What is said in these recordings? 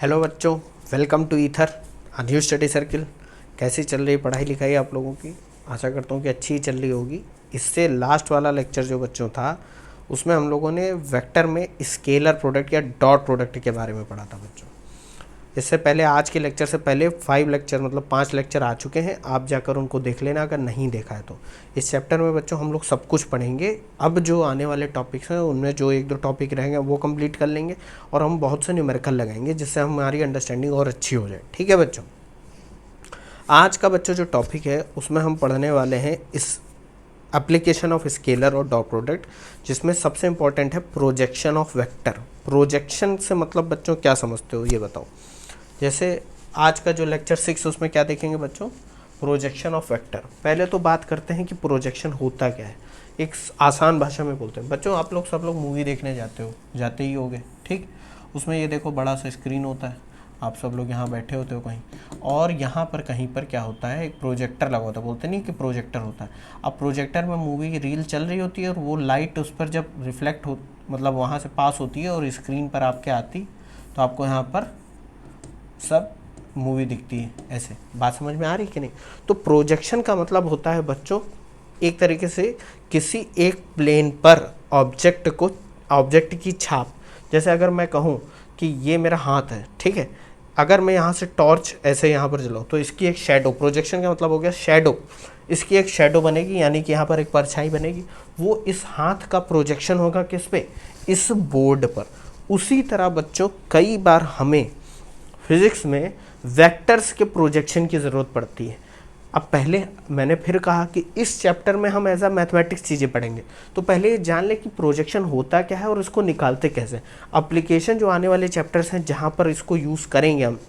Hello बच्चों, welcome to Ether new study circle. कैसी चल रही पढ़ाई लिखाई आप लोगों की? आशा करता हूँ कि अच्छी ही चल रही होगी। इससे लास्ट वाला लेक्चर जो बच्चों था उसमें हम लोगों ने वेक्टर में स्केलर प्रोडक्ट या डॉट प्रोडक्ट के बारे में पढ़ा था बच्चों। इससे पहले आज के लेक्चर से पहले 5 लेक्चर मतलब 5 लेक्चर आ चुके हैं, आप जाकर उनको देख लेना अगर नहीं देखा है तो। इस चैप्टर में बच्चों हम लोग सब कुछ पढ़ेंगे। अब जो आने वाले टॉपिक्स हैं उनमें जो एक दो टॉपिक रहेंगे वो कंप्लीट कर लेंगे और हम बहुत से न्यूमेरिकल लगाएंगे जिससे हमारी अंडरस्टैंडिंग और अच्छी हो जाए। ठीक है बच्चों, आज का बच्चों जो टॉपिक है उसमें हम पढ़ने वाले हैं इस एप्लीकेशन ऑफ स्केलर और डॉट प्रोडक्ट, जिसमें सबसे इंपॉर्टेंट है प्रोजेक्शन ऑफ वेक्टर। प्रोजेक्शन से मतलब बच्चों क्या समझते हो ये बताओ। जैसे आज का जो लेक्चर 6 उसमें क्या देखेंगे बच्चों? Projection of vector. पहले तो बात करते हैं कि प्रोजेक्शन होता क्या है, एक आसान भाषा में बोलते हैं। बच्चों आप लोग सब लोग मूवी देखने जाते ही होगे, ठीक? उसमें ये देखो बड़ा सा स्क्रीन होता है, आप सब लोग यहाँ बैठे होते हो कहीं, और यहाँ पर कहीं पर क्या होता है, एक प्रोजेक्टर लगा होता है। बोलते नहीं कि प्रोजेक्टर होता है। अब प्रोजेक्टर में मूवी की रील चल रही होती है और वो लाइट उस पर जब रिफ्लेक्ट हो मतलब वहाँ से पास होती है और स्क्रीन पर आपके आती, तो आपको यहाँ पर सब मूवी दिखती है। ऐसे बात समझ में आ रही कि नहीं? तो प्रोजेक्शन का मतलब होता है बच्चों एक तरीके से किसी एक प्लेन पर ऑब्जेक्ट की छाप। जैसे अगर मैं कहूँ कि ये मेरा हाथ है, ठीक है, अगर मैं यहाँ से टॉर्च ऐसे यहाँ पर जलाऊँ तो इसकी एक शेडो, प्रोजेक्शन का मतलब हो गया शेडो, इसकी एक शेडो बनेगी, यानी कि यहाँ पर एक परछाई बनेगी। वो इस हाथ का प्रोजेक्शन होगा किस पे? इस बोर्ड पर। उसी तरह बच्चों कई बार हमें फिजिक्स में वेक्टर्स के प्रोजेक्शन की ज़रूरत पड़ती है। अब पहले मैंने फिर कहा कि इस चैप्टर में हम एज अ मैथमेटिक्स चीज़ें पढ़ेंगे, तो पहले ये जान ले कि प्रोजेक्शन होता क्या है और इसको निकालते कैसे। एप्लीकेशन जो आने वाले चैप्टर्स हैं जहाँ पर इसको यूज़ करेंगे हम,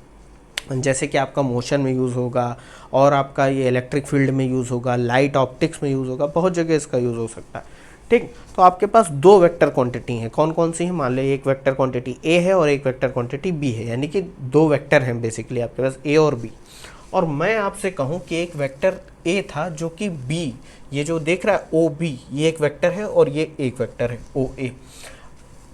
जैसे कि आपका मोशन में यूज़ होगा और आपका ये इलेक्ट्रिक फील्ड में यूज़ होगा, लाइट ऑप्टिक्स में यूज़ होगा, बहुत जगह इसका यूज़ हो सकता है। ठीक, तो आपके पास दो वेक्टर क्वांटिटी हैं। कौन कौन सी हैं? मान लो एक वेक्टर क्वांटिटी ए है और एक वेक्टर क्वांटिटी बी है, यानी कि दो वेक्टर हैं बेसिकली आपके पास, ए और बी। और मैं आपसे कहूं कि एक वेक्टर ए था जो कि बी, ये जो देख रहा है ओ बी, ये एक वेक्टर है और ये एक वेक्टर है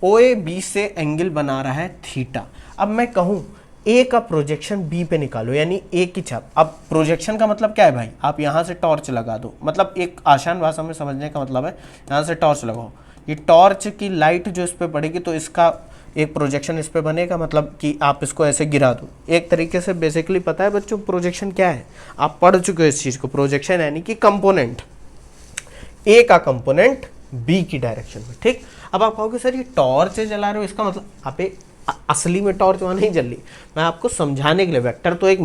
ओ ए बी से एंगल बना रहा है थीटा। अब मैं कहूं ए का प्रोजेक्शन बी पे निकालो, यानी ए की छाप। अब प्रोजेक्शन का मतलब क्या है भाई? आप यहाँ से टॉर्च लगा दो, मतलब एक आसान भाषा में समझने का मतलब है यहाँ से टॉर्च लगाओ, ये टॉर्च की लाइट जो इस पे पड़ेगी तो इसका एक प्रोजेक्शन इस पे बनेगा, मतलब कि आप इसको ऐसे गिरा दो। एक तरीके से बेसिकली पता है बच्चों प्रोजेक्शन क्या है? आप पढ़ चुके हो इस चीज़ को। प्रोजेक्शन यानी कि कंपोनेंट, ए का कंपोनेंट बी की डायरेक्शन में। ठीक, अब आप कहोगे सर ये टॉर्च जला रहे हो, इसका मतलब आप असली में टॉर्च वहाँ नहीं जल रही। मैं आपको समझाने के लिए, वेक्टर तो एक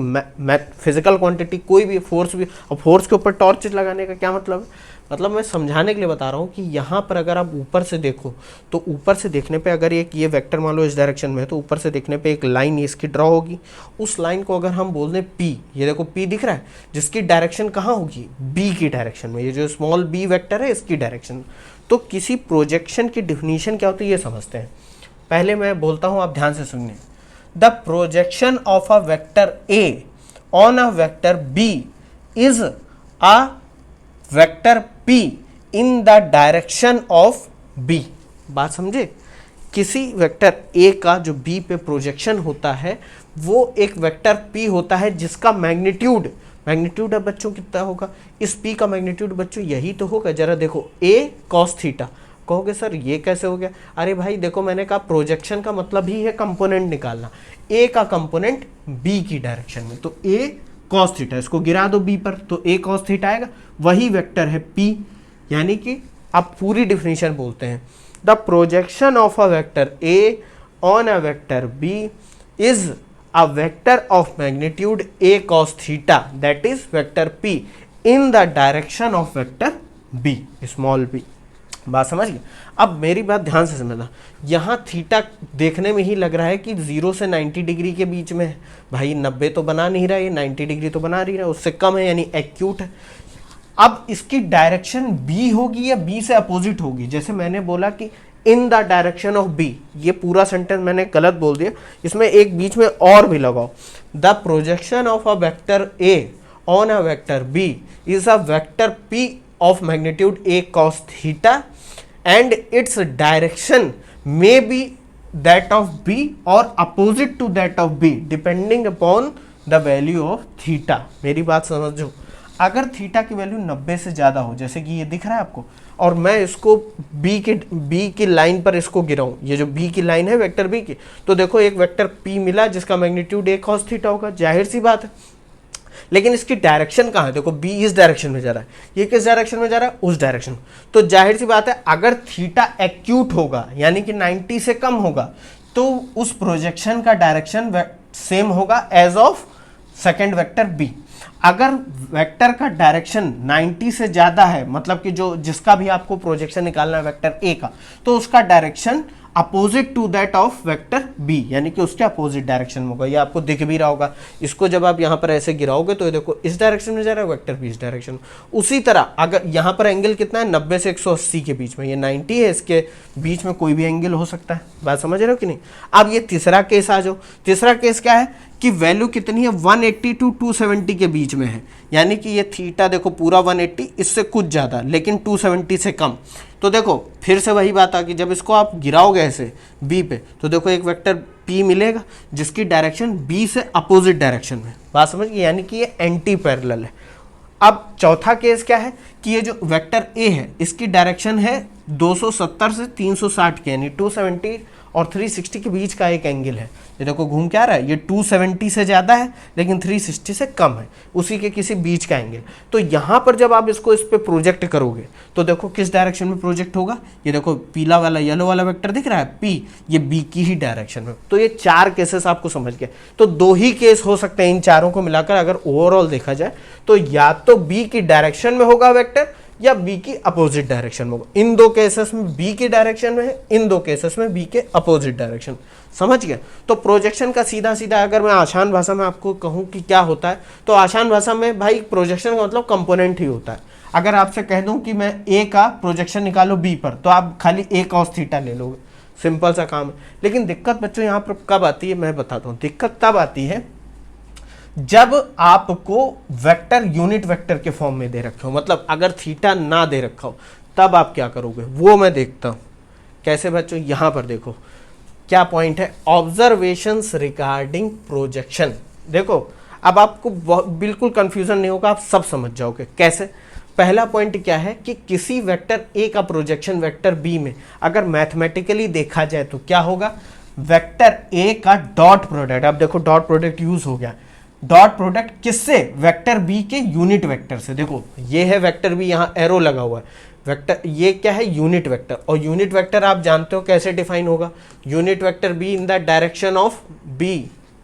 फिजिकल क्वांटिटी, कोई भी फोर्स भी, और फोर्स के ऊपर टॉर्च लगाने का क्या मतलब है? मतलब मैं समझाने के लिए बता रहा हूँ कि यहाँ पर अगर आप ऊपर से देखो तो ऊपर से देखने पे अगर एक ये वेक्टर मान लो इस डायरेक्शन में है तो ऊपर से देखने पे एक लाइन इसकी ड्रॉ होगी। उस लाइन को अगर हम बोल दें पी, ये देखो पी दिख रहा है, जिसकी डायरेक्शन कहाँ होगी? बी की डायरेक्शन में। ये जो स्मॉल बी वेक्टर है इसकी डायरेक्शन। तो किसी प्रोजेक्शन की डिफिनीशन क्या होती है ये समझते हैं। पहले मैं बोलता हूं, आप ध्यान से सुनिए। The projection of a vector A on a vector B is a vector P in the direction of B. बात समझे? किसी वेक्टर ए का जो बी पे प्रोजेक्शन होता है वो एक वेक्टर पी होता है जिसका मैग्नीट्यूड है बच्चों कितना होगा? इस पी का मैग्नीट्यूड बच्चों यही तो होगा। जरा देखो, ए कॉस थीटा। कहोगे सर ये कैसे हो गया? अरे भाई देखो, मैंने कहा प्रोजेक्शन का मतलब ही है कंपोनेंट निकालना। ए का कंपोनेंट बी की डायरेक्शन में, तो ए कॉस थीटा, इसको गिरा दो बी पर तो ए कॉस थीटा आएगा, वही वेक्टर है पी। यानी कि आप पूरी डिफिनीशन बोलते हैं, the projection of a vector A on a vector B is a vector of magnitude A cos theta, that is vector P in the direction of vector B, small B. बात समझ गए? अब मेरी बात ध्यान से समझना, यहाँ थीटा देखने में ही लग रहा है कि 0 से 90 डिग्री के बीच में है। भाई 90 तो बना नहीं रहा, ये 90 डिग्री तो बना नहीं रहा, उससे कम है यानी एक्यूट है। अब इसकी डायरेक्शन बी होगी या बी से अपोजिट होगी? जैसे मैंने बोला कि in the direction of B, ये पूरा सेंटेंस मैंने गलत बोल दिया, इसमें एक बीच में और भी लगाओ। The projection of a vector A on a vector B is a vector P of magnitude a cos theta and its direction may be that of B और opposite to that of B depending upon the value of theta. मेरी बात समझो, अगर theta की value 90 से ज़्यादा हो, जैसे कि ये दिख रहा है आपको, और मैं इसको बी की लाइन पर इसको गिराऊं, ये जो बी की लाइन है वेक्टर बी की, तो देखो एक वेक्टर पी मिला जिसका मैग्नीट्यूड ए कॉस थीटा होगा, जाहिर सी बात है। लेकिन इसकी डायरेक्शन कहाँ है, देखो बी इस डायरेक्शन में जा रहा है, ये किस डायरेक्शन में जा रहा है, उस डायरेक्शन में। तो जाहिर सी बात है अगर थीटा एक्यूट होगा यानी कि 90 से कम होगा तो उस प्रोजेक्शन का डायरेक्शन सेम होगा as of second vector B. अगर वेक्टर का डायरेक्शन 90 से ज़्यादा है, मतलब कि जो जिसका भी आपको प्रोजेक्शन निकालना है वेक्टर ए का, तो उसका direction opposite to that of vector B, यानी कि उसके अपोजिट डायरेक्शन में होगा। ये आपको दिख भी रहा होगा, इसको जब आप यहाँ पर ऐसे गिराओगे तो ये देखो इस डायरेक्शन में जा रहा है वेक्टर बी इस डायरेक्शन में। उसी तरह अगर यहाँ पर एंगल कितना है, 90 से 180 के बीच में, ये 90 है, इसके बीच में कोई भी एंगल हो सकता है। बात समझ रहे हो कि नहीं। अब ये तीसरा केस आ जाओ। तीसरा केस क्या है कि वैल्यू कितनी है, 180 टू 270 के बीच में है, यानी कि ये थीटा देखो पूरा 180, इससे कुछ ज़्यादा, लेकिन 270 से कम। तो देखो फिर से वही बात आ गई, जब इसको आप गिराओगे ऐसे बी पे तो देखो एक वेक्टर पी मिलेगा जिसकी डायरेक्शन बी से अपोजिट डायरेक्शन में। बात समझ गए, यानी कि ये एंटी पैरेलल है। अब चौथा केस क्या है कि ये जो वेक्टर ए है इसकी डायरेक्शन है 270 से 360 के, यानी 270 और 360 के बीच का एक एंगल है। ये देखो घूम क्या रहा है, ये 270 से ज़्यादा है लेकिन 360 से कम है, उसी के किसी बीच का एंगल। तो यहाँ पर जब आप इसको इस पे प्रोजेक्ट करोगे तो देखो किस डायरेक्शन में प्रोजेक्ट होगा, ये देखो पीला वाला येलो वाला वेक्टर दिख रहा है पी, ये बी की ही डायरेक्शन में। तो ये 4 केसेस आपको समझ गए। तो 2 ही केस हो सकते हैं इन चारों को मिलाकर, अगर ओवरऑल देखा जाए तो या तो बी की डायरेक्शन में होगा वेक्टर या बी की अपोजिट डायरेक्शन में होगा। इन 2 केसेस में बी की डायरेक्शन में है, इन 2 केसेस में बी के अपोजिट डायरेक्शन। समझ गए। तो प्रोजेक्शन का सीधा सीधा अगर मैं आसान भाषा में आपको कहूँ कि क्या होता है, तो आसान भाषा में भाई प्रोजेक्शन का मतलब कंपोनेंट ही होता है। अगर आपसे कह दूं कि मैं ए का प्रोजेक्शन निकालो बी पर, तो आप खाली ए कॉस थीटा ले लोगे, सिंपल सा काम है। लेकिन दिक्कत बच्चों यहाँ पर कब आती है, मैं बताता हूँ। दिक्कत तब आती है जब आपको वेक्टर यूनिट वेक्टर के फॉर्म में दे रखे हो, मतलब अगर थीटा ना दे रखा हो तब आप क्या करोगे वो मैं देखता हूं। कैसे बच्चों, यहां पर देखो क्या पॉइंट है, ऑब्जर्वेशंस रिगार्डिंग प्रोजेक्शन। देखो अब आपको बिल्कुल कंफ्यूजन नहीं होगा, आप सब समझ जाओगे कैसे। पहला पॉइंट क्या है कि किसी वेक्टर ए का प्रोजेक्शन वेक्टर बी में अगर मैथमेटिकली देखा जाए तो क्या होगा, वेक्टर ए का डॉट प्रोडक्ट। अब देखो डॉट प्रोडक्ट यूज हो गया, डॉट प्रोडक्ट किससे, वेक्टर बी के यूनिट वेक्टर से। देखो ये है वेक्टर बी, यहाँ एरो लगा हुआ है, वेक्टर ये क्या है, यूनिट वेक्टर। और यूनिट वेक्टर आप जानते हो कैसे डिफाइन होगा, unit vector B in the direction of B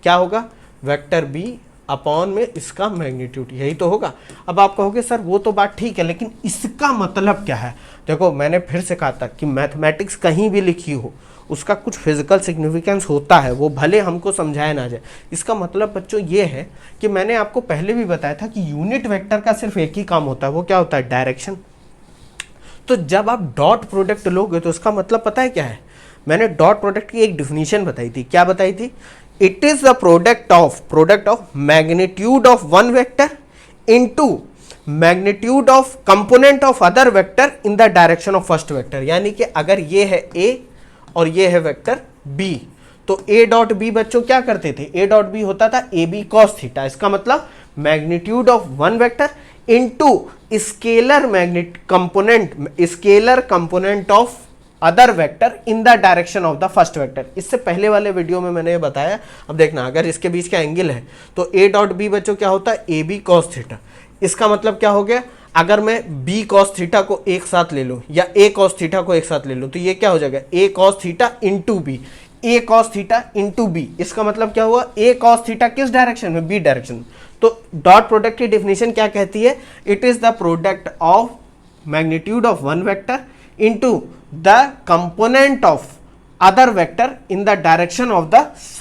क्या होगा, वेक्टर बी अपॉन में इसका मैग्नीट्यूड, यही तो होगा। अब आप कहोगे सर वो तो बात ठीक है, लेकिन इसका मतलब क्या है। देखो मैंने फिर से कहा था कि मैथमेटिक्स कहीं भी लिखी हो उसका कुछ फिजिकल सिग्निफिकेंस होता है, वो भले हमको समझाया ना जाए। इसका मतलब बच्चों ये है कि मैंने आपको पहले भी बताया था कि यूनिट वेक्टर का सिर्फ एक ही काम होता है, वो क्या होता है, डायरेक्शन। तो जब आप डॉट प्रोडक्ट लोगे तो उसका मतलब पता है क्या है, मैंने डॉट प्रोडक्ट की एक डिफिनीशन बताई थी। क्या बताई थी, it is the product of magnitude of one vector into magnitude of component of other vector in the direction of first vector. यानी कि अगर ये है ए और ये है वेक्टर बी, तो ए डॉट बी बच्चों क्या करते थे, ए डॉट बी होता था ए बी कॉस थीटा। इसका मतलब magnitude of one vector into scalar component of other vector in the direction of the first vector. इससे पहले वाले वीडियो में मैंने ये बताया। अब देखना अगर इसके बीच का एंगल है तो ए डॉट बी बच्चों क्या होता है, ए बी कॉस थीटा। इसका मतलब क्या हो गया, अगर मैं b cos थीटा को एक साथ ले लूं या a cos थीटा को एक साथ ले लूं तो ये क्या हो जाएगा, a cos theta into B, a cos theta into B. इसका मतलब क्या हुआ, a cos थीटा किस डायरेक्शन में, b डायरेक्शन में। तो डॉट प्रोडक्ट की डेफिनेशन क्या कहती है, it is the product of magnitude of one vector into the component of other vector in the direction of the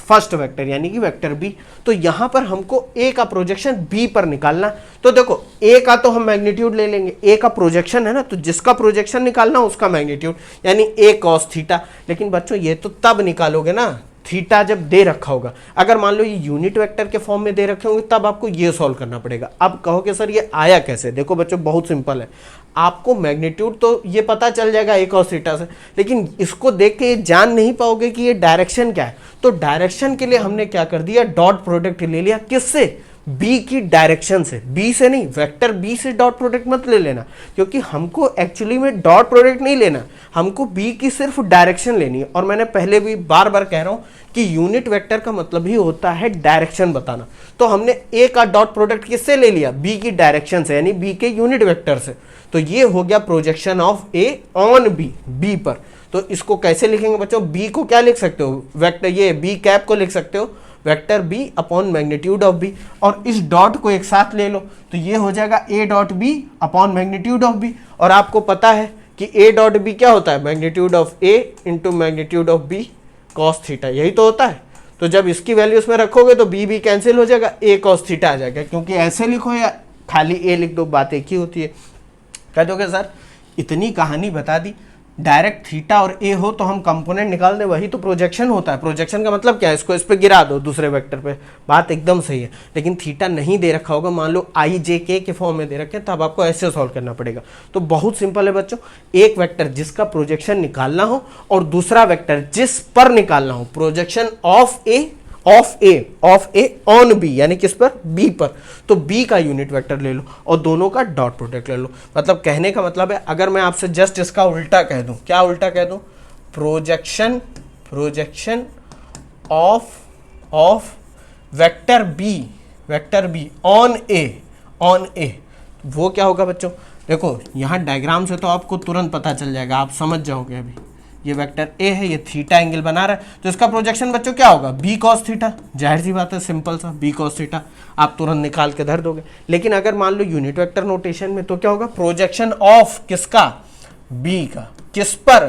first vector, यानी कि वेक्टर बी। तो यहां पर हमको ए का प्रोजेक्शन बी पर निकालना। तो देखो ए का तो हम मैग्नीट्यूड ले लेंगे, ए का प्रोजेक्शन है ना, तो जिसका प्रोजेक्शन निकालना उसका मैग्नीट्यूड, यानी ए कॉस थीटा। लेकिन बच्चों ये तो तब निकालोगे ना थीटा जब दे रखा होगा। अगर मान लो ये यूनिट वेक्टर के फॉर्म में दे रखे होंगे तब आपको ये सॉल्व करना पड़ेगा। अब कहोगे सर ये आया कैसे, देखो बच्चों बहुत सिंपल है। आपको मैग्नीट्यूड तो ये पता चल जाएगा a cos थीटा से, लेकिन इसको देख के ये जान नहीं पाओगे कि ये डायरेक्शन क्या है। तो डायरेक्शन के लिए हमने क्या कर दिया, डॉट प्रोडक्ट ले लिया, किससे, b की डायरेक्शन से, b से नहीं, वेक्टर b से डॉट प्रोडक्ट मत ले लेना, क्योंकि हमको एक्चुअली में डॉट प्रोडक्ट नहीं लेना, हमको b की सिर्फ डायरेक्शन लेनी है। और मैंने पहले भी बार बार कह रहा हूं कि यूनिट वेक्टर का मतलब ही होता है डायरेक्शन बताना। तो हमने a का डॉट प्रोडक्ट किससे ले लिया, b की डायरेक्शन से, यानी b के यूनिट वेक्टर से। तो ये हो गया projection of a on b पर। तो इसको कैसे लिखेंगे बच्चों, b को क्या लिख सकते हो, वेक्टर ये b कैप को लिख सकते हो vector b upon magnitude of b, और इस डॉट को एक साथ ले लो तो ये हो जाएगा a dot b upon magnitude of b। और आपको पता है कि a डॉट b क्या होता है, magnitude of a into magnitude of b cos theta, यही तो होता है। तो जब इसकी वैल्यू उसमें रखोगे तो b कैंसिल हो जाएगा, a कॉस थीटा आ जाएगा, क्योंकि ऐसे लिखो या खाली a लिख दो बात एक ही होती है। कह दोगे सर इतनी कहानी बता दी, डायरेक्ट थीटा और ए हो तो हम कंपोनेंट निकाल दें, वही तो प्रोजेक्शन होता है। प्रोजेक्शन का मतलब क्या है, इसको इस पे गिरा दो दूसरे वेक्टर पे, बात एकदम सही है। लेकिन थीटा नहीं दे रखा होगा, मान लो आई जे के फॉर्म में दे रखे, तब आपको ऐसे सॉल्व करना पड़ेगा। तो बहुत सिंपल है बच्चों, एक वेक्टर जिसका प्रोजेक्शन निकालना हो और दूसरा वेक्टर जिस पर निकालना हो, projection of A on B, यानी किस पर, बी पर, तो बी का यूनिट वेक्टर ले लो और दोनों का डॉट प्रोडक्ट ले लो। मतलब कहने का मतलब है, अगर मैं आपसे जस्ट इसका उल्टा कह दूं, क्या उल्टा कह दूं, projection of vector B on A, वो क्या होगा बच्चों, देखो यहां डायग्राम से तो आपको तुरंत पता चल जाएगा, आप समझ जाओगे। अभी ये वेक्टर a है, ये थीटा एंगल बना रहा है, तो इसका प्रोजेक्शन बच्चों क्या होगा, b cos थीटा, जाहिर सी बात है, सिंपल सा b cos थीटा, आप तुरंत निकाल के धर दोगे। लेकिन अगर मान लो यूनिट वेक्टर नोटेशन में, तो क्या होगा, प्रोजेक्शन ऑफ किसका, b का, किस पर,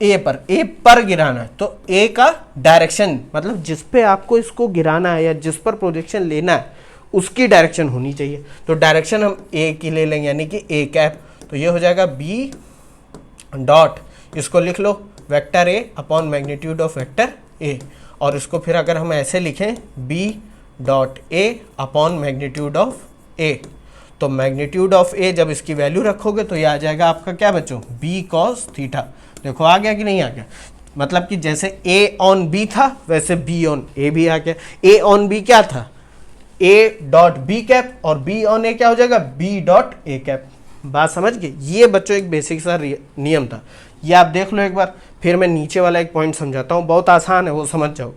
a पर गिराना है, तो a का डायरेक्शन, मतलब जिस पे आपको इसको गिराना है या जिस पर प्रोजेक्शन लेना है उसकी डायरेक्शन होनी चाहिए। तो डायरेक्शन हम a की ले लेंगे, यानी कि a कैप, तो ये हो जाएगा b डॉट, इसको लिख लो vector a upon magnitude of vector a, और इसको फिर अगर हम ऐसे लिखें b dot a upon magnitude of a, तो मैग्नीट्यूड ऑफ a जब इसकी वैल्यू रखोगे तो ये आ जाएगा आपका क्या बच्चों, b cos थीटा। देखो आ गया कि नहीं आ गया, मतलब कि जैसे a ऑन b था वैसे b ऑन a भी आ गया। a ऑन b क्या था, a डॉट b कैप, और b ऑन a क्या हो जाएगा, b डॉट a कैप। बात समझ गए, ये बच्चों एक बेसिक सा नियम था, ये आप देख लो एक बार। फिर मैं नीचे वाला एक पॉइंट समझाता हूँ, बहुत आसान है, वो समझ जाओ।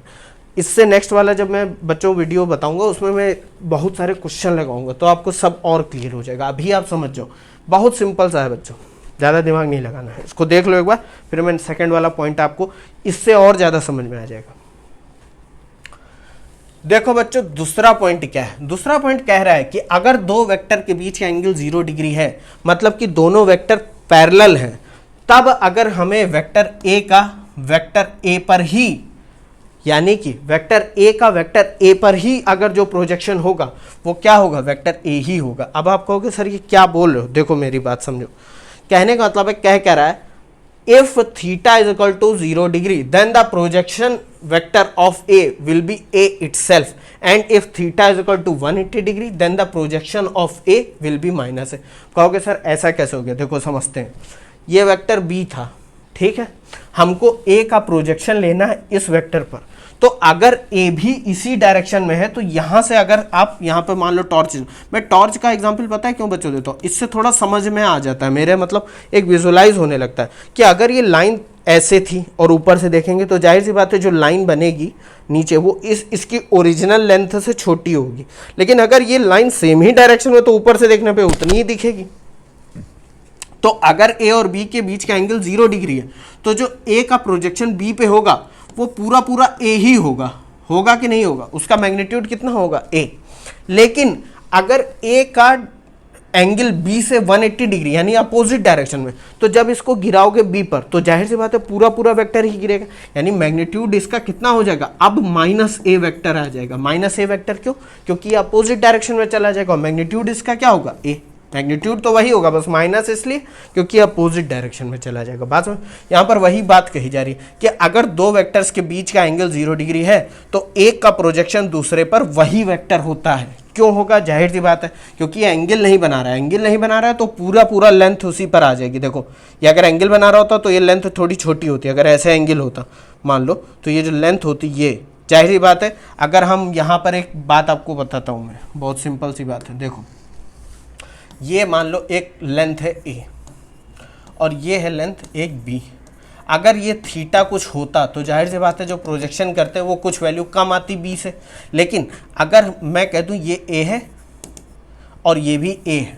इससे नेक्स्ट वाला जब मैं बच्चों वीडियो बताऊंगा उसमें मैं बहुत सारे क्वेश्चन लगाऊंगा, तो आपको सब और क्लियर हो जाएगा। अभी आप समझ जाओ, बहुत सिंपल सा है बच्चों, ज़्यादा दिमाग नहीं लगाना है। इसको देख लो एक बार, फिर मैं सेकेंड वाला पॉइंट आपको इससे और ज़्यादा समझ में आ जाएगा। देखो बच्चों दूसरा पॉइंट क्या है, दूसरा पॉइंट कह रहा है कि अगर दो वेक्टर के बीच का एंगल 0 डिग्री है, मतलब कि दोनों वेक्टर पैरेलल हैं, तब अगर हमें वेक्टर a का वेक्टर a पर ही, यानी कि वेक्टर a का वेक्टर a पर ही अगर जो प्रोजेक्शन होगा वो क्या होगा, वेक्टर a ही होगा। अब आप कहोगे सर ये क्या बोल रहे हो, देखो मेरी बात समझो, कहने का मतलब है, कह रहा है if theta is equal to 0 degree then the projection vector of a will be a itself, and if theta is equal to 180 degree then the projection of a will be minus a। कहोगे sir ऐसा कैसे हो गया, देखो समझते हैं। ये vector b था, ठीक है, हमको a का प्रोजेक्शन लेना है इस वेक्टर पर, तो अगर a भी इसी डायरेक्शन में है तो यहां से अगर आप यहां पे मान लो टॉर्च, मैं टॉर्च का एग्जांपल पता है क्यों बच्चों देता हूं, इससे थोड़ा समझ में आ जाता है, मेरे मतलब एक विजुअलाइज होने लगता है कि अगर ये लाइन ऐसे थी और ऊपर से देखेंगे तो जाहिर सी बात है जो लाइन बनेगी नीचे वो इसकी ओरिजिनल लेंथ से छोटी होगी, लेकिन अगर ये लाइन सेम ही डायरेक्शन में तो ऊपर से देखने पे उतनी ही दिखेगी। तो अगर a और b के बीच का एंगल 0 डिग्री है तो जो a का प्रोजेक्शन b पे होगा वो पूरा a ही होगा कि नहीं होगा, उसका मैग्नीट्यूड कितना होगा, a। लेकिन अगर a का एंगल b से 180 डिग्री यानी अपोजिट डायरेक्शन में, तो जब इसको गिराओगे b पर तो जाहिर सी बात है पूरा वेक्टर ही गिरेगा, यानी मैग्नीट्यूड इसका कितना हो जाएगा, अब -a वेक्टर आ जाएगा। -a वेक्टर क्यों, क्योंकि अपोजिट डायरेक्शन में चला जाएगा और मैग्नीट्यूड इसका क्या होगा, a। मैग्नीट्यूड तो वही होगा, बस माइनस इसलिए क्योंकि अपोजिट डायरेक्शन में चला जाएगा। बात में यहाँ पर वही बात कही जा रही है कि अगर दो वेक्टर्स के बीच का एंगल 0 डिग्री है तो एक का प्रोजेक्शन दूसरे पर वही वेक्टर होता है। क्यों होगा? जाहिर सी बात है, क्योंकि ये एंगल नहीं बना रहा है। एंगल नहीं बना रहा है तो पूरा लेंथ उसी पर आ जाएगी। देखो, ये अगर एंगल बना रहा होता तो ये लेंथ थोड़ी छोटी होती, अगर ऐसे एंगल होता मान लो, तो ये जो लेंथ होती, ये जाहिर सी बात है। अगर हम यहाँ पर एक बात आपको बताता हूँ मैं, बहुत सिंपल सी बात है। देखो, ये मान लो एक लेंथ है ए और ये है लेंथ एक बी। अगर ये थीटा कुछ होता तो जाहिर सी बात है जो प्रोजेक्शन करते हैं वो कुछ वैल्यू कम आती बी से। लेकिन अगर मैं कह दूं ये ए है और ये भी ए है,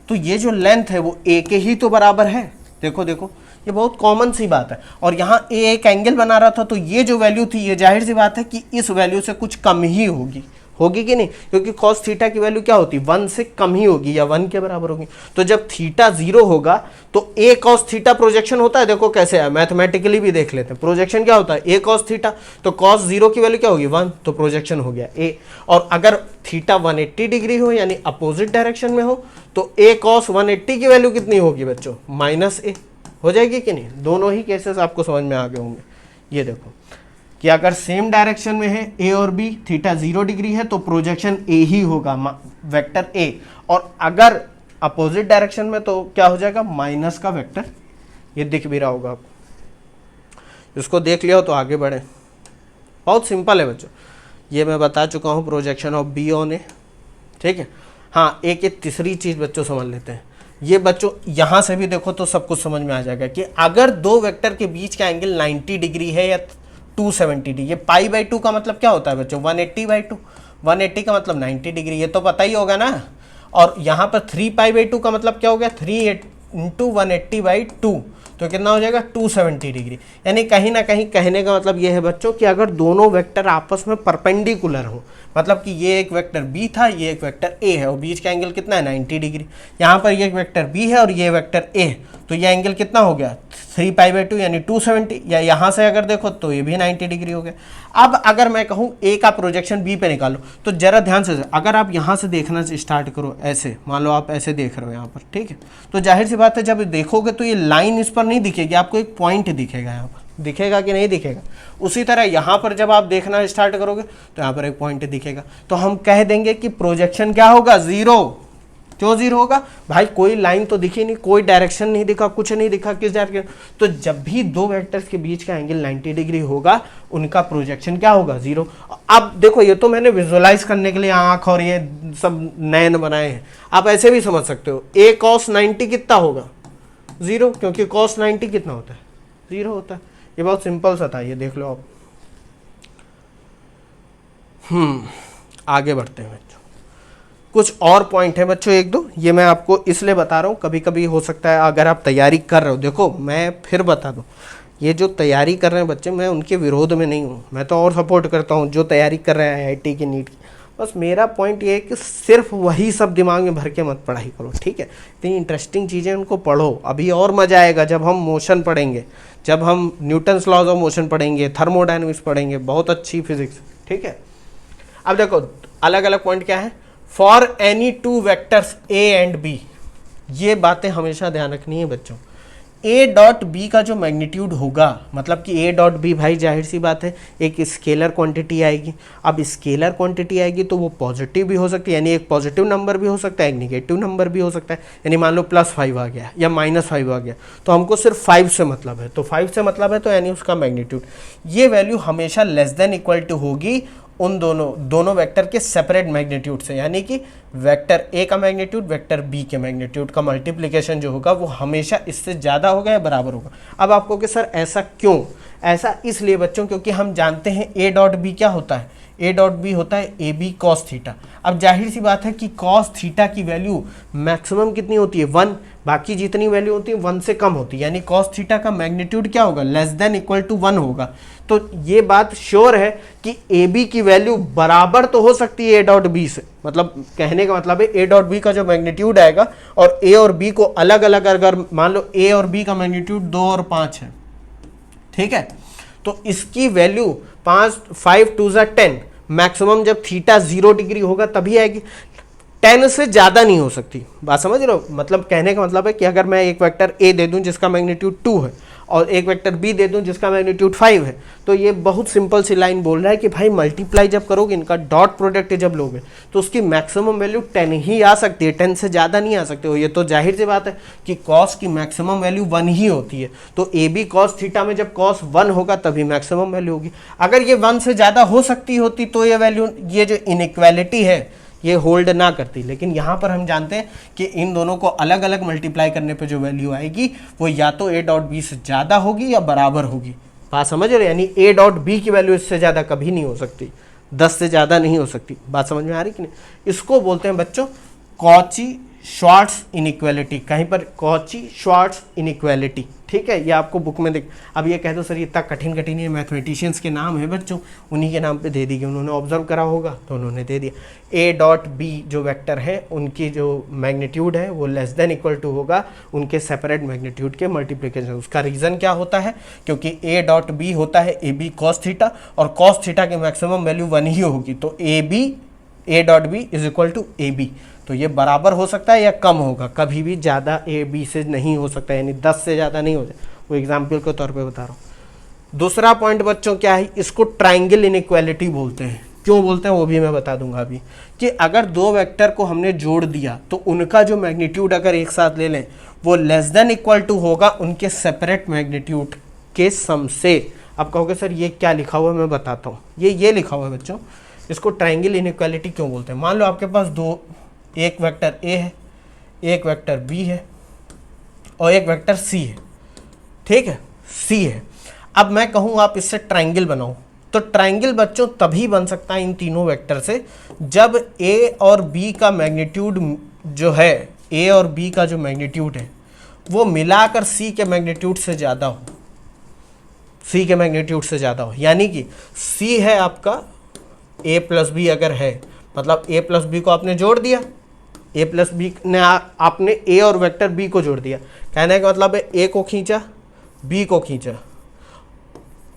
तो ये जो लेंथ है वो ए के ही तो बराबर है। देखो देखो, ये बहुत कॉमन सी बात है। और यहाँ ए एक एंगल बना रहा था तो ये जो वैल्यू थी, ये जाहिर सी बात है कि इस वैल्यू से कुछ कम ही होगी कि नहीं, क्योंकि कॉस थीटा की वैल्यू क्या होती है, 1 से कम ही होगी या 1 के बराबर होगी। तो जब थीटा 0 होगा तो ए कॉस थीटा प्रोजेक्शन होता है। देखो कैसे है, मैथमेटिकली भी देख लेते हैं। प्रोजेक्शन क्या होता है, ए कॉस थीटा, तो कॉस 0 की वैल्यू क्या होगी, 1, तो प्रोजेक्शन हो गया ए। और अगर थीटा 180 डिग्री हो यानी अपोजिट डायरेक्शन में हो तो ए कॉस 180 की वैल्यू कितनी होगी बच्चों, माइनस ए हो जाएगी कि नहीं। दोनों ही केसेस आपको समझ में आ गए होंगे। ये देखो कि अगर सेम डायरेक्शन में है ए और बी, थीटा 0 डिग्री है तो प्रोजेक्शन ए ही होगा, वेक्टर ए। और अगर अपोजिट डायरेक्शन में तो क्या हो जाएगा, माइनस का वेक्टर। ये दिख भी रहा होगा आपको, इसको देख लिया हो तो आगे बढ़े। बहुत सिंपल है बच्चों, ये मैं बता चुका हूँ, प्रोजेक्शन ऑफ बी ऑन ए। ठीक है। हाँ, एक तीसरी चीज़ बच्चों समझ लेते हैं। ये बच्चों यहाँ से भी देखो तो सब कुछ समझ में आ जाएगा कि अगर दो वेक्टर के बीच का एंगल 90 डिग्री है या 270 डिग्री, ये π/2 का मतलब क्या होता है बच्चों, 180/2। 180 का मतलब 90 डिग्री, ये तो पता ही होगा ना। और यहाँ पर 3π/2 का मतलब क्या हो गया, 3 × 180/2, तो कितना हो जाएगा, 270 डिग्री। यानी कहीं ना कहीं कहने का मतलब ये है बच्चों कि अगर दोनों वेक्टर आपस में परपेंडिकुलर हो, मतलब कि ये एक वेक्टर बी था, ये एक वेक्टर ए है और बीच का एंगल कितना है, 90 डिग्री। यहाँ पर ये एक वेक्टर बी है और ये वेक्टर ए है, तो ये एंगल कितना हो गया, 3π/2 यानी 270। या यहाँ से अगर देखो तो ये भी 90 डिग्री हो गया। अब अगर मैं कहूँ ए का प्रोजेक्शन बी पे निकालो, तो जरा ध्यान से, अगर आप यहाँ से देखना स्टार्ट करो, ऐसे मान लो आप ऐसे देख रहे हो यहाँ पर, ठीक है, तो जाहिर सी बात है जब देखोगे तो ये लाइन इस पर नहीं दिखेगी, आपको एक पॉइंट दिखेगा। यहाँ पर दिखेगा कि नहीं दिखेगा। उसी तरह यहाँ पर जब आप देखना स्टार्ट करोगे तो यहाँ पर एक पॉइंट दिखेगा, तो हम कह देंगे कि प्रोजेक्शन क्या होगा, 0। क्यों 0 होगा भाई, कोई लाइन तो दिखी नहीं, कोई डायरेक्शन नहीं दिखा, कुछ नहीं दिखा, किस डायरेक्शन। तो जब भी दो वेक्टर्स के बीच का एंगल 90 डिग्री होगा, उनका प्रोजेक्शन क्या होगा, 0। अब देखो, ये तो मैंने विजुअलाइज करने के लिए आंख और ये सब नयन बनाए हैं, आप ऐसे भी समझ सकते हो। a cos 90 कितना होगा, 0, क्योंकि cos 90 कितना होता है, 0 होता है। ये बहुत सिंपल सा था, ये देख लो आप। आगे बढ़ते हैं बच्चों, कुछ और पॉइंट है बच्चों, एक दो, ये मैं आपको इसलिए बता रहा हूँ, कभी कभी हो सकता है अगर आप तैयारी कर रहे हो, देखो मैं फिर बता दूँ, ये जो तैयारी कर रहे हैं बच्चे, मैं उनके विरोध में नहीं हूँ, मैं तो और सपोर्ट करता हूँ जो तैयारी कर रहे हैं IIT की, नीट की। बस मेरा पॉइंट ये है कि सिर्फ वही सब दिमाग में भर के मत पढ़ाई करो, ठीक है। इतनी इंटरेस्टिंग चीज़ें उनको पढ़ो, अभी और मज़ा आएगा जब हम मोशन पढ़ेंगे, जब हम न्यूटन्स लॉज ऑफ मोशन पढ़ेंगे, थर्मोडायनेमिक्स पढ़ेंगे, बहुत अच्छी फिजिक्स, ठीक है। अब देखो अलग अलग पॉइंट क्या है, for any two vectors A and B, ये बातें हमेशा ध्यान रखनी है बच्चों। ए डॉट बी का जो मैग्नीट्यूड होगा, मतलब कि ए डॉट बी, भाई जाहिर सी बात है एक स्केलर क्वांटिटी आएगी। अब स्केलर क्वांटिटी आएगी तो वो पॉजिटिव भी हो सकती है, यानी एक पॉजिटिव नंबर भी हो सकता है, एक निगेटिव नंबर भी हो सकता है। यानी मान लो +5 आ गया या -5 आ गया, तो हमको सिर्फ 5 से मतलब है, तो 5 से मतलब है तो यानी उसका मैग्नीट्यूड, ये वैल्यू हमेशा लेस देन इक्वल टू होगी उन दोनों वेक्टर के सेपरेट मैग्नीट्यूड से। यानी कि वेक्टर ए का मैग्नीट्यूड वेक्टर बी के मैग्नीट्यूड का मल्टीप्लिकेशन जो होगा वो हमेशा इससे ज़्यादा होगा या बराबर होगा। अब आपको कि सर ऐसा क्यों, ऐसा इसलिए बच्चों क्योंकि हम जानते हैं ए डॉट बी क्या होता है, ए डॉट बी होता है ए बी कॉस थीटा। अब जाहिर सी बात है कि कॉस थीटा की वैल्यू मैक्सिमम कितनी होती है, 1, बाकी जितनी वैल्यू होती है 1 से कम होती है, यानी कॉस थीटा का मैग्नीट्यूड क्या होगा, लेस देन इक्वल टू 1 होगा। तो ये बात श्योर है कि ए बी की वैल्यू बराबर तो हो सकती है ए डॉट बी से, मतलब कहने का मतलब है ए डॉट बी का जो मैग्नीट्यूड आएगा और ए और बी को अलग अलग, अगर मान लो ए और बी का मैग्नीट्यूड 2 और 5 है, ठीक है, तो इसकी वैल्यू 5 2 10, मैक्सिमम जब थीटा 0 डिग्री होगा तभी आएगी। 10 से ज़्यादा नहीं हो सकती। बात समझ रहे हो? मतलब कहने का मतलब है कि अगर मैं एक वेक्टर ए दे दूं जिसका मैग्नीट्यूड 2 है और एक वेक्टर बी दे दूं जिसका मैग्नीट्यूड 5 है, तो ये बहुत सिंपल सी लाइन बोल रहा है कि भाई मल्टीप्लाई जब करोगे, इनका डॉट प्रोडक्ट जब लोगे तो उसकी मैक्सिमम वैल्यू 10 ही आ सकती है, 10 से ज़्यादा नहीं आ सकते हो। ये तो जाहिर सी बात है कि कॉस की मैक्सिमम वैल्यू 1 ही होती है, तो ए बी कॉस थीटा में जब कॉस 1 होगा तभी मैक्सिमम वैल्यू होगी। अगर ये 1 से ज़्यादा हो सकती होती तो ये वैल्यू, ये जो इनइक्वालिटी है ये होल्ड ना करती। लेकिन यहाँ पर हम जानते हैं कि इन दोनों को अलग अलग मल्टीप्लाई करने पे जो वैल्यू आएगी वो या तो ए डॉट बी से ज़्यादा होगी या बराबर होगी। बात समझ रहे? यानी ए डॉट बी की वैल्यू इससे ज़्यादा कभी नहीं हो सकती, 10 से ज़्यादा नहीं हो सकती। बात समझ में आ रही कि नहीं? इसको बोलते हैं बच्चों कॉची श्वार्ट्ज इनइक्वालिटी, कहीं पर कॉची श्वार्ट्ज इनइक्वालिटी। ठीक है, ये आपको बुक में देख, अब ये कह दो सर ये इतना कठिन कठिन ये मैथमेटिशियंस के नाम है बच्चों, उन्हीं के नाम पे दे दी गई, उन्होंने ऑब्जर्व करा होगा तो उन्होंने दे दिया। ए डॉट बी जो वेक्टर है उनकी जो मैग्नीट्यूड है वो लेस देन इक्वल टू होगा उनके सेपरेट मैग्नीट्यूड के मल्टीप्लिकेशन। उसका रीज़न क्या होता है? क्योंकि ए डॉट बी होता है ए बी कॉस थीटा, और कॉस थीटा की मैक्सिमम वैल्यू 1 ही होगी, तो A dot B is equal to A B. तो ये बराबर हो सकता है या कम होगा, कभी भी ज़्यादा ए बी से नहीं हो सकता, यानी 10 से ज़्यादा नहीं हो जाए। वो एग्जाम्पल के तौर पे बता रहा हूँ। दूसरा पॉइंट बच्चों क्या है, इसको ट्राइंगल इनइक्वालिटी बोलते हैं। क्यों बोलते हैं वो भी मैं बता दूंगा अभी, कि अगर दो वेक्टर को हमने जोड़ दिया तो उनका जो मैग्नीट्यूड अगर एक साथ ले लें वो लेस देन इक्वल टू होगा उनके सेपरेट मैग्नीट्यूड के सम से। अब कहोगे सर ये क्या लिखा हुआ है, मैं बताता हूँ। ये लिखा हुआ है बच्चों, इसको ट्राइंगल इनइक्वालिटी क्यों बोलते हैं। मान लो आपके पास एक वेक्टर ए है, एक वेक्टर बी है और एक वेक्टर सी है। ठीक है, सी है। अब मैं कहूँ आप इससे ट्राइंगल बनाओ, तो ट्राइंगल बच्चों तभी बन सकता है इन तीनों वेक्टर से जब ए और बी का मैग्नीट्यूड जो है, ए और बी का जो मैग्नीट्यूड है वो मिलाकर सी के मैग्नीट्यूड से ज़्यादा हो, सी के मैग्नीट्यूड से ज़्यादा हो। यानी कि सी है आपका ए प्लस बी अगर है, मतलब ए प्लस बी को आपने जोड़ दिया, ए प्लस बी ने आपने ए और वेक्टर बी को जोड़ दिया, कहने का मतलब है ए को खींचा बी को खींचा,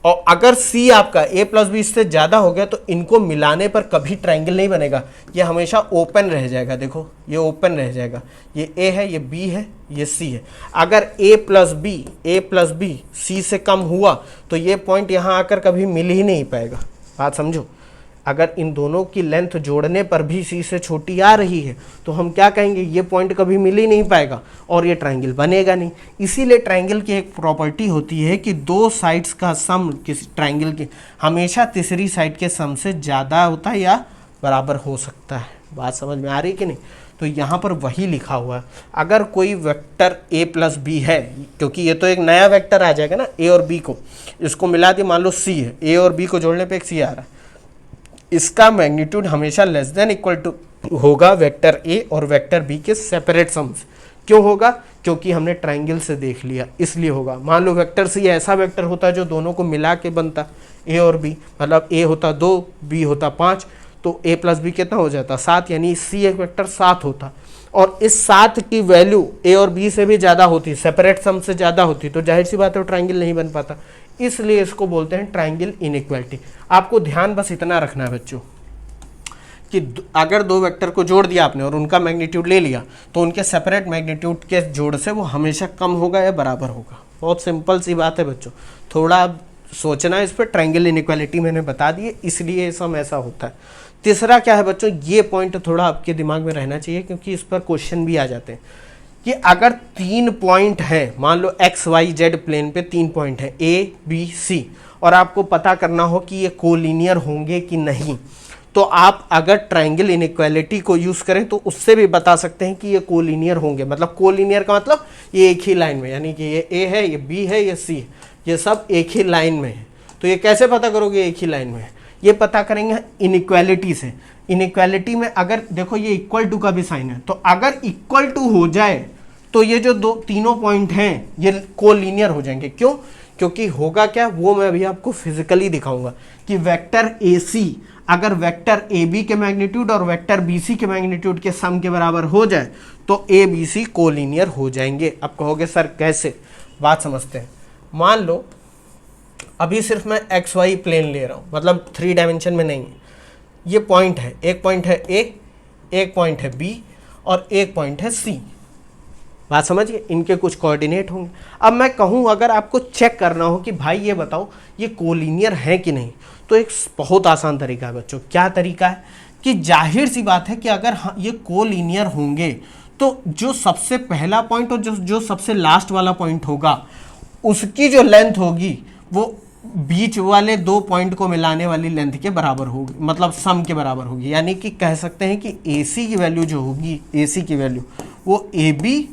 और अगर सी आपका ए प्लस बी इससे ज़्यादा हो गया तो इनको मिलाने पर कभी ट्राइंगल नहीं बनेगा, ये हमेशा ओपन रह जाएगा। देखो ये ओपन रह जाएगा, ये ए है, ये बी है, ये सी है। अगर ए प्लस बी सी से कम हुआ तो ये पॉइंट यहाँ आकर कभी मिल ही नहीं पाएगा। बात समझो, अगर इन दोनों की लेंथ जोड़ने पर भी सी से छोटी आ रही है तो हम क्या कहेंगे, ये पॉइंट कभी मिल ही नहीं पाएगा और ये ट्राइंगल बनेगा नहीं। इसीलिए ट्राइंगल की एक प्रॉपर्टी होती है कि दो साइड्स का सम किसी ट्राइंगल के हमेशा तीसरी साइड के सम से ज़्यादा होता है या बराबर हो सकता है। बात समझ में आ रही है कि नहीं? तो यहाँ पर वही लिखा हुआ है। अगर कोई वेक्टर ए प्लस बी है, क्योंकि ये तो एक नया वेक्टर आ जाएगा ना, ए और बी को इसको मिला दिया, मान लो सी है, ए और बी को जोड़ने पे एक सी आ रहा है, इसका मैग्नीट्यूड हमेशा लेस देन इक्वल टू होगा वेक्टर ए और वेक्टर बी के सेपरेट सम्स। क्यों होगा? क्योंकि हमने ट्राइंगल से देख लिया इसलिए होगा। मान लो वेक्टर सी ऐसा वेक्टर होता जो दोनों को मिला के बनता, ए और बी, मतलब ए होता 2 बी होता 5, तो ए प्लस बी कितना हो जाता 7, यानी सी एक वेक्टर 7 होता, और इस 7 की वैल्यू ए और बी से भी ज़्यादा होती, सेपरेट सम से ज़्यादा होती, तो जाहिर सी बात है ट्राइंगल नहीं बन पाता। इसलिए इसको बोलते हैं ट्राइंगल इनइक्वालिटी। आपको ध्यान बस इतना रखना है बच्चों कि अगर दो वेक्टर को जोड़ दिया आपने और उनका मैग्नीट्यूड ले लिया तो उनके सेपरेट मैग्नीट्यूड के जोड़ से वो हमेशा कम होगा या बराबर होगा। बहुत सिंपल सी बात है बच्चों, थोड़ा सोचना इस पर। ट्राइंगल इनइक्वालिटी मैंने बता दी है, इसलिए सब ऐसा होता है। तीसरा क्या है बच्चों, ये पॉइंट थोड़ा आपके दिमाग में रहना चाहिए क्योंकि इस पर क्वेश्चन भी आ जाते हैं कि अगर 3 पॉइंट हैं, मान लो एक्स वाई जेड प्लेन पे 3 पॉइंट हैं ए बी सी, और आपको पता करना हो कि ये कोलिनियर होंगे कि नहीं, तो आप अगर ट्राइंगल इनइक्वालिटी को यूज़ करें तो उससे भी बता सकते हैं कि ये कोलिनियर होंगे। मतलब कोलिनियर का मतलब ये एक ही लाइन में, यानी कि ये ए है, ये बी है, ये सी है, ये सब एक ही लाइन में है। तो ये कैसे पता करोगे एक ही लाइन में है? ये पता करेंगे इनइक्वालिटी से। इनइक्वालिटी में अगर देखो ये इक्वल टू का भी साइन है, तो अगर इक्वल टू हो जाए तो ये जो तीनों पॉइंट हैं ये कोलिनियर हो जाएंगे। क्यों? क्योंकि होगा क्या, वो मैं अभी आपको फिजिकली दिखाऊंगा कि वेक्टर ए सी अगर वेक्टर ए बी के मैग्नीट्यूड और वेक्टर बी सी के मैग्नीट्यूड के सम के बराबर हो जाए तो ए बी सी कोलिनियर हो जाएंगे। अब कहोगे सर कैसे? बात समझते हैं। मान लो अभी सिर्फ मैं एक्स वाई प्लेन ले रहा हूँ, मतलब 3 डायमेंशन में नहीं है। ये पॉइंट है, एक पॉइंट है ए एक पॉइंट है बी और एक पॉइंट है सी। बात समझिए, इनके कुछ कोऑर्डिनेट होंगे। अब मैं कहूँ अगर आपको चेक करना हो कि भाई ये बताओ ये कोलिनियर है कि नहीं, तो एक बहुत आसान तरीका है बच्चों। क्या तरीका है कि जाहिर सी बात है कि अगर ये कोलिनियर होंगे तो जो सबसे पहला पॉइंट और जो सबसे लास्ट वाला पॉइंट होगा उसकी जो लेंथ होगी वो बीच वाले दो पॉइंट को मिलाने वाली लेंथ के बराबर होगी, मतलब सम के बराबर होगी। यानी कि कह सकते हैं कि AC की वैल्यू जो होगी, AC की वैल्यू वो AB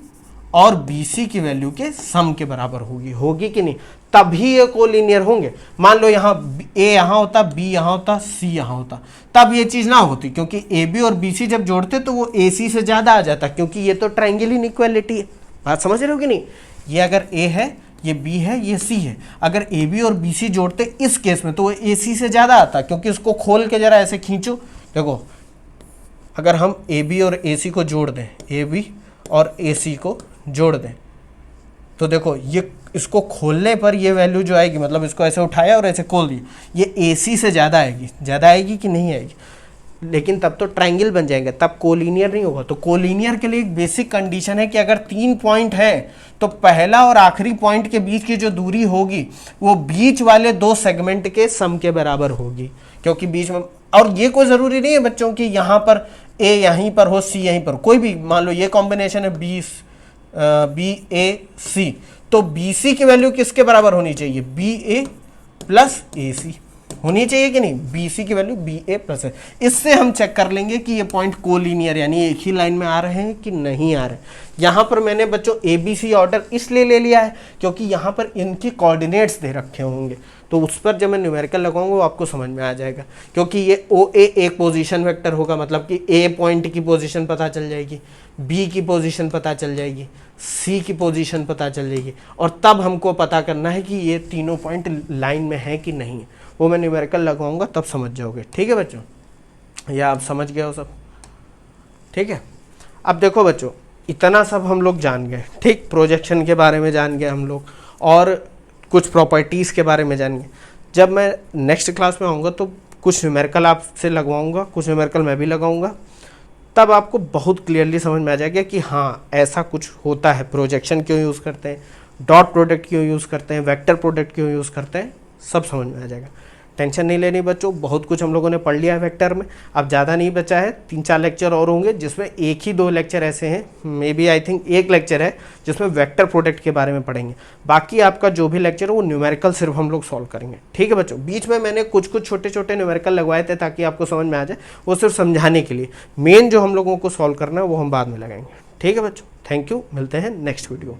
और BC की वैल्यू के सम के बराबर होगी कि नहीं, तभी ये कोलिनियर होंगे। मान लो यहाँ A यहाँ होता, B यहाँ होता, C यहाँ होता, तब ये चीज़ ना होती, क्योंकि AB और BC जब जोड़ते तो वो AC से ज़्यादा आ जाता, क्योंकि ये तो ट्रायंगल इनइक्वालिटी है। बात समझ रहे हो कि नहीं? ये अगर A है, ये B है, ये C है, अगर AB और BC जोड़ते इस केस में तो वो AC से ज़्यादा आता, क्योंकि इसको खोल के जरा ऐसे खींचो। देखो अगर हम AB और AC को जोड़ दें, AB और AC को जोड़ दें, तो देखो ये इसको खोलने पर ये वैल्यू जो आएगी, मतलब इसको ऐसे उठाया और ऐसे खोल दिया, ये AC से ज़्यादा आएगी कि नहीं आएगी? लेकिन तब तो ट्रायंगल बन जाएंगे, तब कोलिनियर नहीं होगा। तो कोलिनियर के लिए एक बेसिक कंडीशन है कि अगर 3 पॉइंट है तो पहला और आखिरी पॉइंट के बीच की जो दूरी होगी वो बीच वाले 2 सेगमेंट के सम के बराबर होगी, क्योंकि बीच में, और ये कोई ज़रूरी नहीं है बच्चों कि यहाँ पर A यहीं पर हो, C यहीं पर, कोई भी मान लो ये कॉम्बिनेशन है BAC, तो BC की वैल्यू किसके बराबर होनी चाहिए? BA प्लस AC होनी चाहिए कि नहीं? BC की वैल्यू BA प्लस है। इससे हम चेक कर लेंगे कि ये पॉइंट कोलिनियर यानी एक ही लाइन में आ रहे हैं कि नहीं आ रहे। यहाँ पर मैंने बच्चों ABC ऑर्डर इसलिए ले लिया है क्योंकि यहाँ पर इनके कोऑर्डिनेट्स दे रखे होंगे, तो उस पर जब मैं न्यूमेरिकल लगाऊंगा वो आपको समझ में आ जाएगा। क्योंकि ये OA एक पोजीशन वेक्टर होगा, मतलब कि A पॉइंट की पोजीशन पता चल जाएगी, B की पोजीशन पता चल जाएगी, C की पोजीशन पता चल जाएगी, और तब हमको पता करना है कि ये तीनों पॉइंट लाइन में है कि नहीं है। वो मैं न्यूमेरिकल लगाऊंगा तब समझ जाओगे। ठीक है बच्चों, या आप समझ गए हो सब? ठीक है। अब देखो बच्चों, इतना सब हम लोग जान गए, ठीक, प्रोजेक्शन के बारे में जान गए हम लोग, और कुछ प्रॉपर्टीज़ के बारे में जान गए। जब मैं नेक्स्ट क्लास में आऊँगा तो कुछ न्यूमेरिकल आपसे लगवाऊँगा, कुछ न्यूमेरिकल मैं भी लगाऊँगा, तब आपको बहुत क्लियरली समझ में आ जाएगा कि हाँ ऐसा कुछ होता है, प्रोजेक्शन क्यों यूज़ करते हैं, डॉट प्रोडक्ट क्यों यूज़ करते हैं, वेक्टर प्रोडक्ट क्यों यूज़ करते हैं, सब समझ में आ जाएगा। टेंशन नहीं लेनी बच्चों, बहुत कुछ हम लोगों ने पढ़ लिया है वेक्टर में। अब ज़्यादा नहीं बचा है, 3-4 लेक्चर और होंगे, जिसमें 1 ही 2 लेक्चर ऐसे हैं, maybe I think 1 lecture है जिसमें वेक्टर प्रोडक्ट के बारे में पढ़ेंगे। बाकी आपका जो भी लेक्चर है वो न्यूमेरिकल सिर्फ हम लोग सॉल्व करेंगे। ठीक है बच्चों, बीच में मैंने कुछ छोटे छोटे न्यूमेरिकल लगवाए थे ताकि आपको समझ में आ जाए, वो सिर्फ समझाने के लिए। मेन जो हम लोगों को सॉल्व करना है वो हम बाद में लगाएंगे। ठीक है बच्चों, थैंक यू, मिलते हैं नेक्स्ट वीडियो।